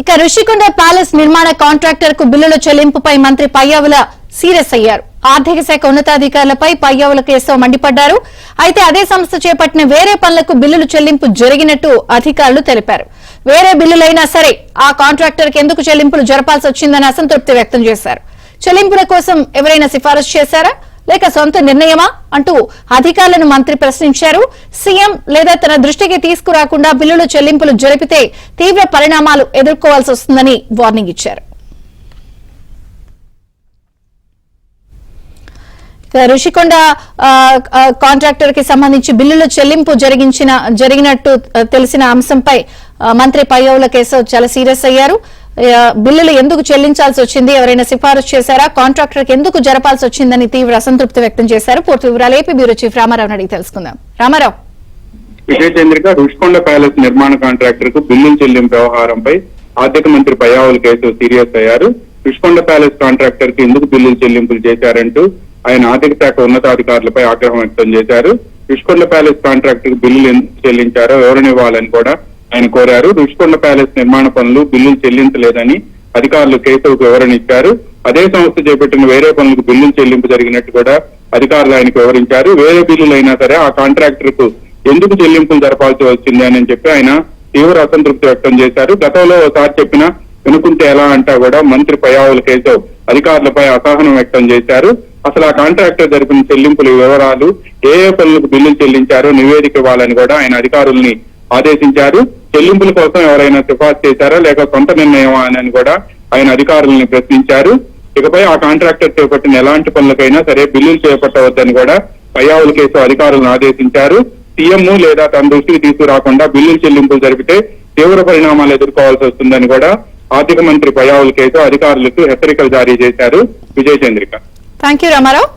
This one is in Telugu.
ఇక ఋషికొండ ప్యాలెస్ నిర్మాణ కాంట్రాక్టర్ కు బిల్లుల చెల్లింపుపై మంత్రి పయ్యావుల సీరియస్ అయ్యారు. ఆర్థిక శాఖ ఉన్నతాధికారులపై పయ్యావుల కేశవ్ మండిపడ్డారు. అయితే అదే సంస్థ చేపట్టిన వేరే పనులకు బిల్లులు చెల్లింపు జరిగినట్టు అధికారులు తెలిపారు. వేరే బిల్లులైనా సరే ఆ కాంట్రాక్టర్ కి ఎందుకు చెల్లింపులు జరపాల్సి వచ్చిందని అసంతృప్తి వ్యక్తం చేశారు. చెల్లింపుల కోసం ఎవరైనా సిఫారసు చేశారా లేక సొంత నిర్ణయమా అంటూ అధికారులను మంత్రి ప్రశ్నించారు. సీఎం లేదా తన దృష్టికి తీసుకురాకుండా బిల్లులు చెల్లింపులు జరిపితే తీవ్ర పరిణామాలు ఎదుర్కోవాల్సి వస్తుందని వార్నింగ్ ఇచ్చారు. ఋషికొండ కాంట్రాక్టర్ కి సంబంధించి బిల్లుల చెల్లింపు జరిగినట్టు తెలిసిన అంశంపై మంత్రి పయ్యావుల కేశవ్ చాలా సీరియస్ అయ్యారు. బిల్లులు ఎందుకు చెల్లించాల్సి వచ్చింది, ఎవరైనా సిఫారసు చేశారా, కాంట్రాక్టర్ కి ఎందుకు జరపాల్సి వచ్చిందని తీవ్ర అసంతృప్తి వ్యక్తం చేశారు. పూర్తి వివరాలు ఏపీ బ్యూరో చీఫ్ రామారావు అడిగి తెలుసుకుందాం. రామారావు. విజయచంద్రిక, ఋషికొండ ప్యాలెస్ నిర్మాణ కాంట్రాక్టర్ కు బిల్లులు చెల్లింపు వ్యవహారంపై ఆర్థిక మంత్రి పయ్యావుల కేశవ్ సీరియస్ అయ్యారు. ఋషికొండ ప్యాలెస్ కాంట్రాక్టర్ కి ఎందుకు బిల్లులు చెల్లింపులు చేశారంటూ ఆయన ఆర్థిక శాఖ ఉన్నతాధికారులపై ఆగ్రహం వ్యక్తం చేశారు. ఋషికొండ ప్యాలెస్ కాంట్రాక్టర్ కు బిల్లులు ఎందుకు చెల్లించారో వివరణివ్వాలని కూడా ఆయన కోరారు. ఋషికొండ ప్యాలెస్ నిర్మాణ పనులు బిల్లులు చెల్లించలేదని అధికారులు కేశవ్ కు వివరణ ఇచ్చారు. అదే సంస్థ చేపట్టిన వేరే పనులకు బిల్లులు చెల్లింపు జరిగినట్టు కూడా అధికారులు ఆయనకు వివరించారు. వేరే బిల్లులు అయినా సరే ఆ కాంట్రాక్టర్ కు ఎందుకు చెల్లింపులు జరపాల్సి వచ్చింది అని చెప్పి ఆయన తీవ్ర అసంతృప్తి వ్యక్తం చేశారు. గతంలో ఒకసారి చెప్పినా వినుకుంటే ఎలా అంటా కూడా మంత్రి పయ్యావుల కేశవ్ అధికారులపై అసహనం వ్యక్తం చేశారు. అసలు ఆ కాంట్రాక్టర్ జరిపిన చెల్లింపుల వివరాలు, ఏ పనులకు బిల్లులు చెల్లించారో నివేదిక ఇవ్వాలని కూడా ఆయన అధికారుల్ని ఆదేశించారు. చెల్లింపుల కోసం ఎవరైనా సిఫార్సు చేశారా లేక సొంత నిర్ణయమా అని కూడా ఆయన అధికారులను ప్రశ్నించారు. ఇకపై ఆ కాంట్రాక్టర్ చేపట్టిన ఎలాంటి పనులకైనా సరే బిల్లులు చేపట్టవద్దని కూడా పయ్యావుల కేశవ్ అధికారులను ఆదేశించారు. సీఎం లేదా తన దృష్టికి తీసుకురాకుండా బిల్లులు చెల్లింపులు జరిపితే తీవ్ర పరిణామాలు ఎదుర్కోవాల్సి వస్తుందని కూడా ఆర్థిక మంత్రి పయ్యావుల కేశవ్ అధికారులకు హెచ్చరికలు జారీ చేశారు. విజయచంద్రిక. Thank you Ramarao.